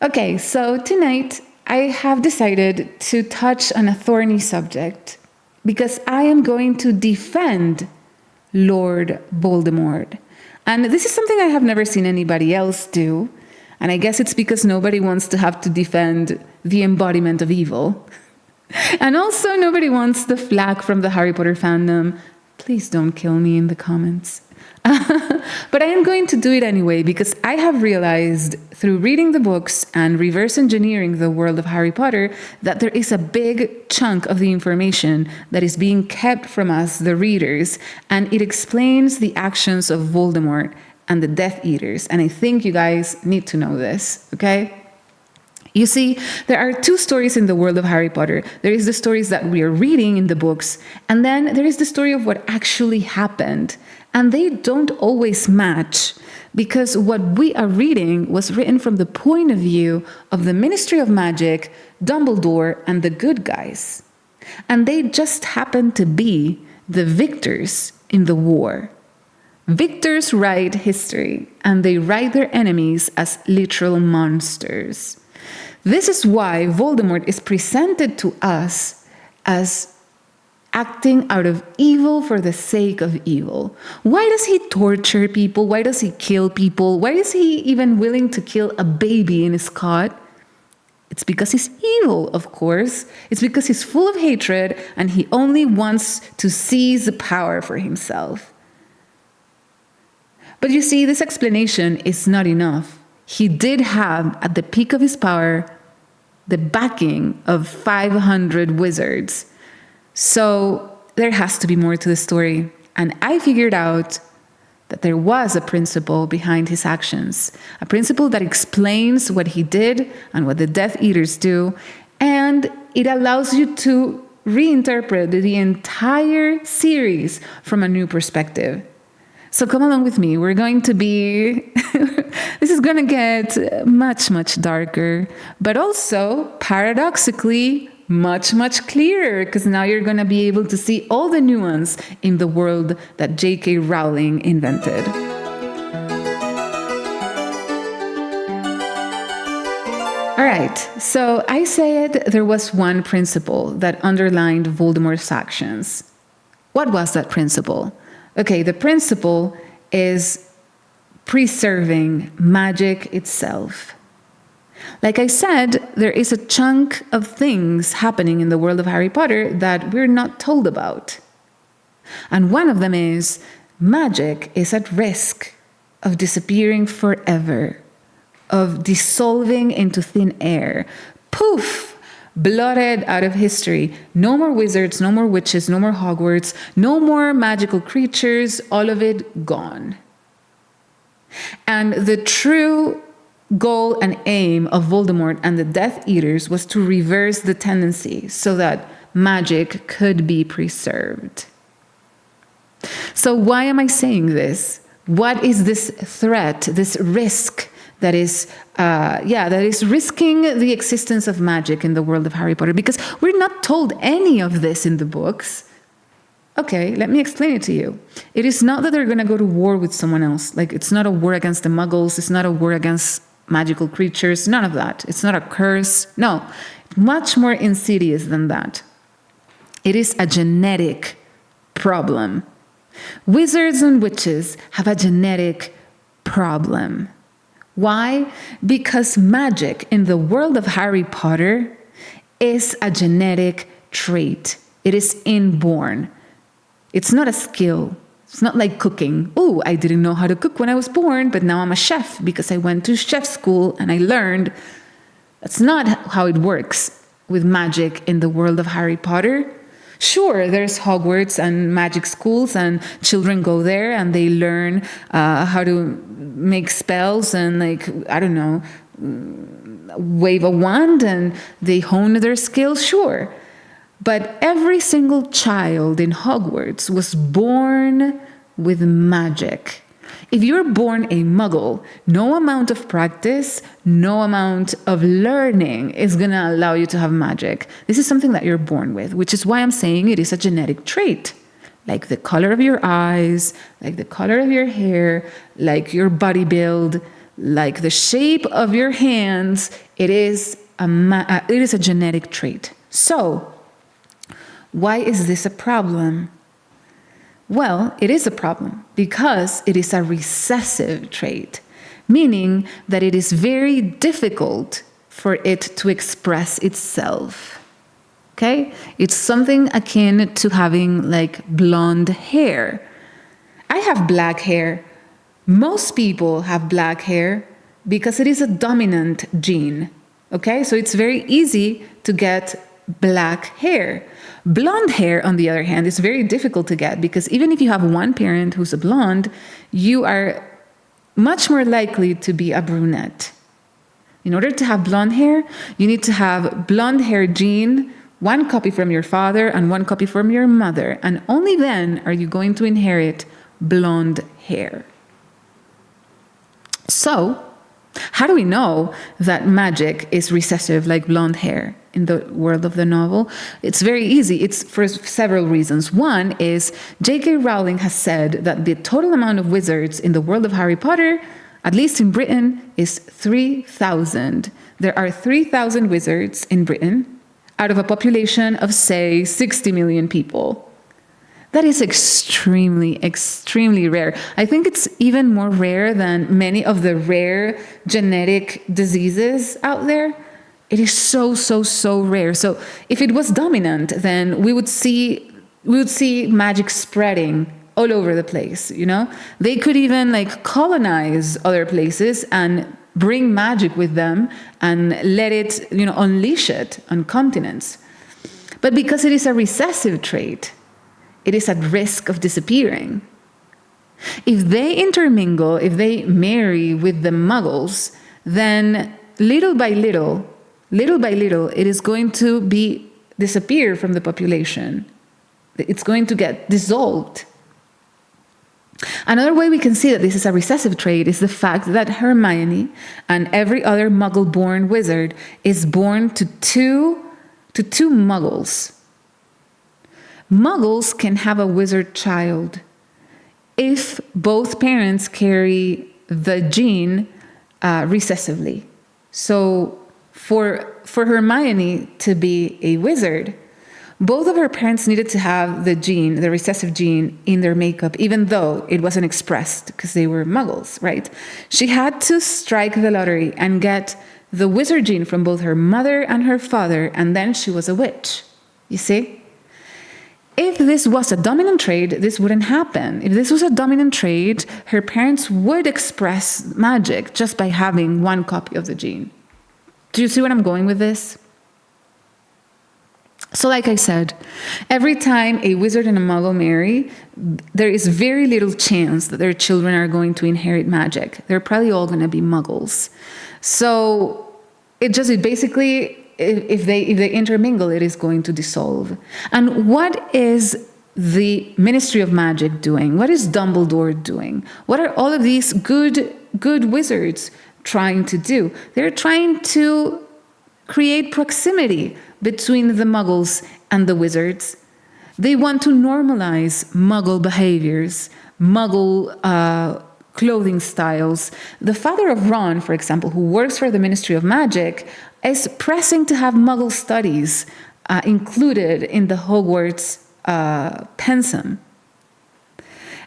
Okay, so tonight I have decided to touch on a thorny subject because I am going to defend Lord Voldemort. And this is something I have never seen anybody else do. And I guess it's because nobody wants to have to defend the embodiment of evil. And also nobody wants the flack from the Harry Potter fandom. Please don't kill me in the comments. But I am going to do it anyway because I have realized through reading the books and reverse engineering the world of Harry Potter that there is a big chunk of the information that is being kept from us, the readers, and it explains the actions of Voldemort and the Death Eaters. And I think you guys need to know this, okay? You see, there are two stories in the world of Harry Potter. There is the stories that we are reading in the books, and then there is the story of what actually happened. And they don't always match because what we are reading was written from the point of view of the Ministry of Magic, Dumbledore, and the good guys. And they just happen to be the victors in the war. Victors write history, and they write their enemies as literal monsters. This is why Voldemort is presented to us as acting out of evil for the sake of evil. Why does he torture people? Why does he kill people? Why is he even willing to kill a baby in his cot? It's because he's evil, of course. It's because he's full of hatred and he only wants to seize the power for himself. But you see, this explanation is not enough. He did have, at the peak of his power, the backing of 500 wizards. So there has to be more to the story. And I figured out that there was a principle behind his actions, a principle that explains what he did and what the Death Eaters do, and it allows you to reinterpret the entire series from a new perspective. So come along with me. We're going to be, this is going to get much, much darker, but also paradoxically much, much clearer, because now you're going to be able to see all the nuance in the world that J.K. Rowling invented. All right, so I said there was one principle that underlined Voldemort's actions. What was that principle? Okay, the principle is preserving magic itself. Like I said, there is a chunk of things happening in the world of Harry Potter that we're not told about. And one of them is magic is at risk of disappearing forever, of dissolving into thin air. Poof! Blotted out of history. No more wizards, no more witches, no more Hogwarts, no more magical creatures, all of it gone. And the true goal and aim of Voldemort and the Death Eaters was to reverse the tendency so that magic could be preserved. So why am I saying this? What is this threat, this risk that is risking the existence of magic in the world of Harry Potter? Because we're not told any of this in the books. Okay, let me explain it to you. It is not that they're going to go to war with someone else. Like, it's not a war against the Muggles. It's not a war against magical creatures. None of that. It's not a curse. No, much more insidious than that. It is a genetic problem. Wizards and witches have a genetic problem. Why? Because magic in the world of Harry Potter is a genetic trait. It is inborn. It's not a skill. It's not like cooking. Oh, I didn't know how to cook when I was born, but now I'm a chef because I went to chef school and I learned. That's not how it works with magic in the world of Harry Potter. Sure, there's Hogwarts and magic schools and children go there and they learn how to make spells and wave a wand and they hone their skills, sure. But every single child in Hogwarts was born with magic. If you're born a muggle, no amount of practice, no amount of learning is going to allow you to have magic. This is something that you're born with, which is why I'm saying it is a genetic trait. Like the color of your eyes, like the color of your hair, like your body build. like the shape of your hands, it is a genetic trait. So, why is this a problem? Well, it is a problem because it is a recessive trait, meaning that it is very difficult for it to express itself. Okay? It's something akin to having like blonde hair. I have black hair. Most people have black hair because it is a dominant gene. Okay? So it's very easy to get black hair. Blonde hair, on the other hand, is very difficult to get because even if you have one parent who's a blonde, you are much more likely to be a brunette. In order to have blonde hair, you need to have blonde hair gene, one copy from your father and one copy from your mother, and only then are you going to inherit blonde hair. So, how do we know that magic is recessive like blonde hair in the world of the novel? It's very easy. It's for several reasons. One is J.K. Rowling has said that the total amount of wizards in the world of Harry Potter, at least in Britain, is 3,000. There are 3,000 wizards in Britain out of a population of, say, 60 million people. That is extremely, extremely rare. I think it's even more rare than many of the rare genetic diseases out there. It is so, so, so rare. So if it was dominant, then we would see magic spreading all over the place, you know? They could even like colonize other places and bring magic with them and let it, unleash it on continents. But because it is a recessive trait, it is at risk of disappearing. If they intermingle, if they marry with the muggles, then little by little, it is going to disappear from the population. It's going to get dissolved. Another way we can see that this is a recessive trait is the fact that Hermione and every other muggle-born wizard is born to two muggles. Muggles can have a wizard child if both parents carry the gene recessively. So for Hermione to be a wizard, both of her parents needed to have the recessive gene in their makeup, even though it wasn't expressed because they were muggles, right? She had to strike the lottery and get the wizard gene from both her mother and her father, and then she was a witch. You see? If this was a dominant trait, this wouldn't happen. If this was a dominant trait, her parents would express magic just by having one copy of the gene. Do you see where I'm going with this? So like I said, every time a wizard and a muggle marry, there is very little chance that their children are going to inherit magic. They're probably all going to be muggles. So it basically, if they intermingle, it is going to dissolve. And what is the Ministry of Magic doing? What is Dumbledore doing? What are all of these good wizards trying to do? They're trying to create proximity between the muggles and the wizards. They want to normalize muggle behaviors, muggle clothing styles. The father of Ron, for example, who works for the Ministry of Magic, is pressing to have muggle studies included in the Hogwarts pensum.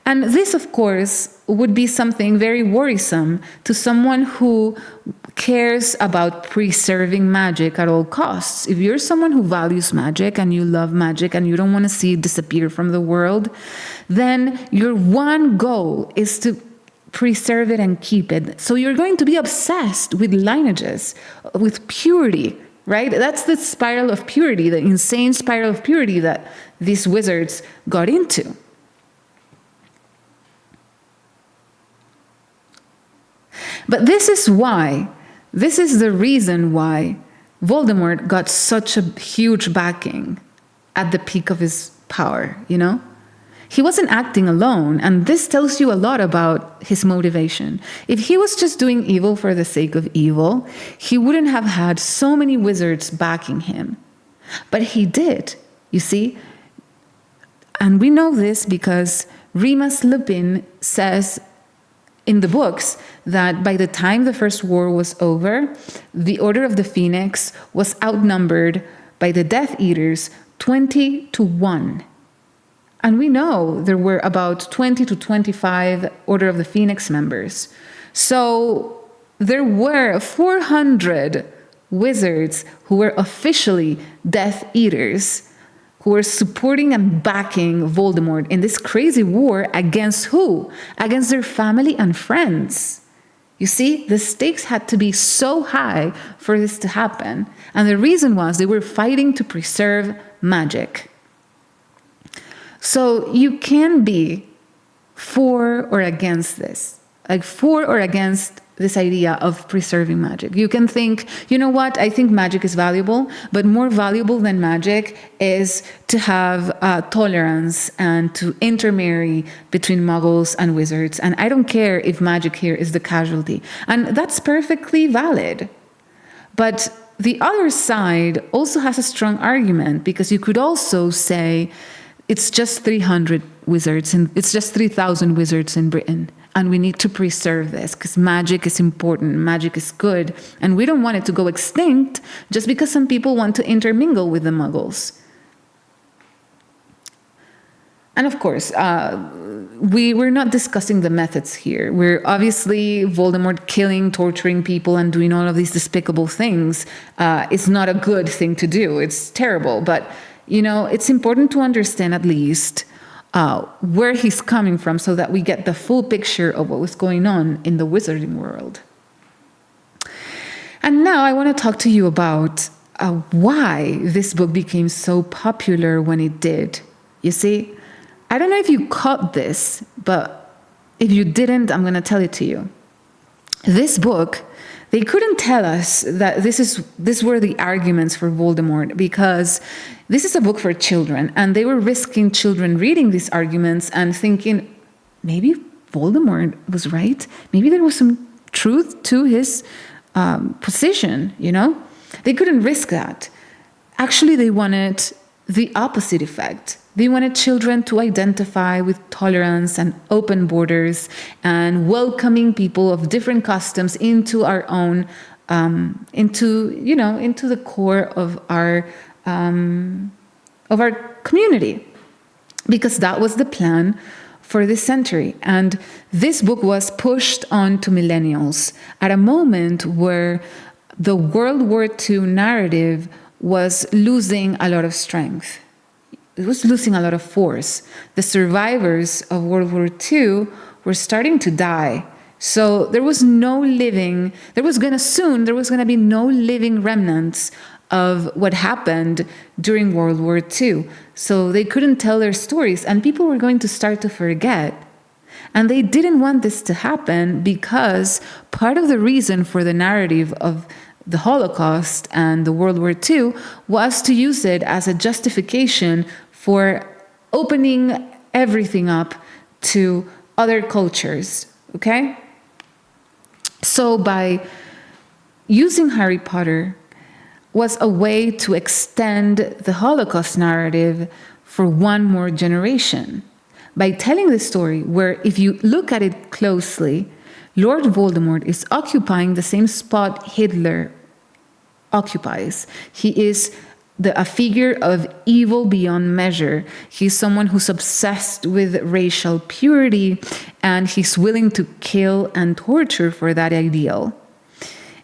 And this, of course, would be something very worrisome to someone who cares about preserving magic at all costs. If you're someone who values magic and you love magic and you don't want to see it disappear from the world, then your one goal is to preserve it and keep it. So you're going to be obsessed with lineages, with purity, right? That's the spiral of purity, the insane spiral of purity that these wizards got into. But this is the reason why Voldemort got such a huge backing at the peak of his power, you know? He wasn't acting alone, and this tells you a lot about his motivation. If he was just doing evil for the sake of evil, he wouldn't have had so many wizards backing him. But he did, you see? And we know this because Remus Lupin says in the books that by the time the First War was over, the Order of the Phoenix was outnumbered by the Death Eaters 20-1. And we know there were about 20 to 25 Order of the Phoenix members. So there were 400 wizards who were officially Death Eaters, who were supporting and backing Voldemort in this crazy war against who? Against their family and friends. You see, the stakes had to be so high for this to happen. And the reason was they were fighting to preserve magic. So you can be for or against this, like for or against this idea of preserving magic. You can think, you know what, I think magic is valuable, but more valuable than magic is to have tolerance and to intermarry between muggles and wizards. And I don't care if magic here is the casualty. And that's perfectly valid. But the other side also has a strong argument, because you could also say it's just 300 wizards and it's just 3,000 wizards in Britain. And we need to preserve this because magic is important, magic is good, and we don't want it to go extinct just because some people want to intermingle with the muggles. And of course, we're not discussing the methods here. We're obviously Voldemort killing, torturing people, and doing all of these despicable things is not a good thing to do. It's terrible. But, you know, it's important to understand at least where he's coming from so that we get the full picture of what was going on in the wizarding world. And now I want to talk to you about why this book became so popular when it did. You see, I don't know if you caught this, but if you didn't, I'm going to tell it to you. This book, they couldn't tell us that this were the arguments for Voldemort, because this is a book for children, and they were risking children reading these arguments and thinking, maybe Voldemort was right. Maybe there was some truth to his position, you know? They couldn't risk that. Actually, they wanted the opposite effect. They wanted children to identify with tolerance and open borders and welcoming people of different customs into our own, into the core of our community, because that was the plan for this century. And this book was pushed on to millennials at a moment where the World War II narrative was losing a lot of strength. It was losing a lot of force. The survivors of World War II were starting to die. So there was going to be no living remnants of what happened during World War II. So they couldn't tell their stories, and people were going to start to forget. And they didn't want this to happen, because part of the reason for the narrative of the Holocaust and the World War II was to use it as a justification for opening everything up to other cultures, okay? So by using Harry Potter was a way to extend the Holocaust narrative for one more generation. By telling the story where, if you look at it closely, Lord Voldemort is occupying the same spot Hitler occupies. He is a figure of evil beyond measure. He's someone who's obsessed with racial purity, and he's willing to kill and torture for that ideal.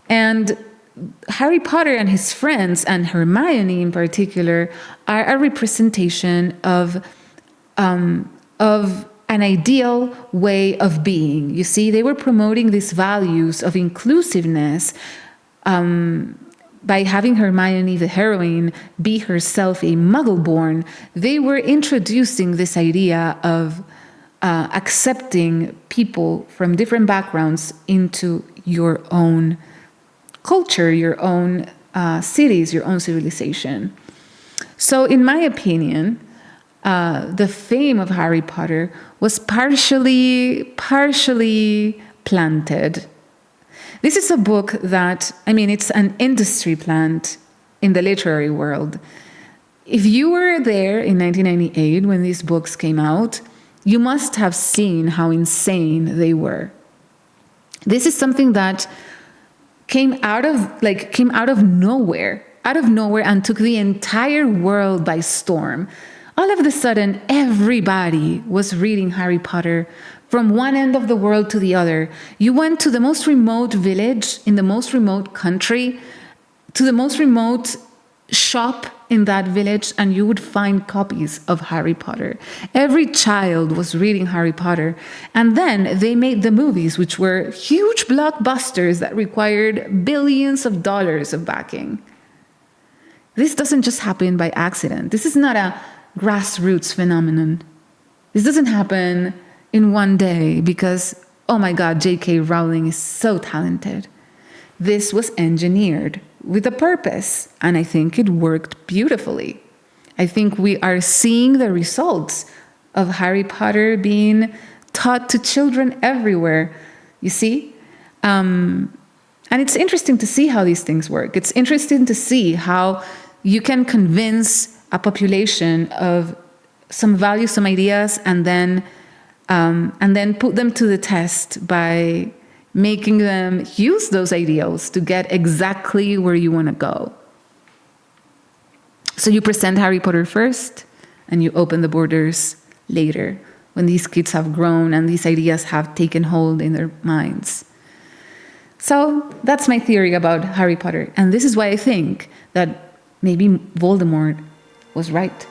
And Harry Potter and his friends, and Hermione in particular, are a representation of an ideal way of being. You see, they were promoting these values of inclusiveness by having Hermione, the heroine, be herself a Muggle-born. They were introducing this idea of accepting people from different backgrounds into your own culture, your own cities, your own civilization. So in my opinion, the fame of Harry Potter was partially planted. This is a book that, it's an industry plant in the literary world. If you were there in 1998 when these books came out, you must have seen how insane they were. This is something that came out of nowhere, and took the entire world by storm. All of a sudden, everybody was reading Harry Potter from one end of the world to the other. You went to the most remote village in the most remote country, to the most remote shop in that village, and you would find copies of Harry Potter. Every child was reading Harry Potter. And then they made the movies, which were huge blockbusters that required billions of dollars of backing. This doesn't just happen by accident. This is not a grassroots phenomenon. This doesn't happen in one day because, oh my God, J.K. Rowling is so talented. This was engineered with a purpose, and I think it worked beautifully. I think we are seeing the results of Harry Potter being taught to children everywhere, you see? And it's interesting to see how these things work. It's interesting to see how you can convince a population of some values, some ideas, and then put them to the test by making them use those ideals to get exactly where you want to go. So you present Harry Potter first, and you open the borders later, when these kids have grown and these ideas have taken hold in their minds. So that's my theory about Harry Potter. And this is why I think that maybe Voldemort was right.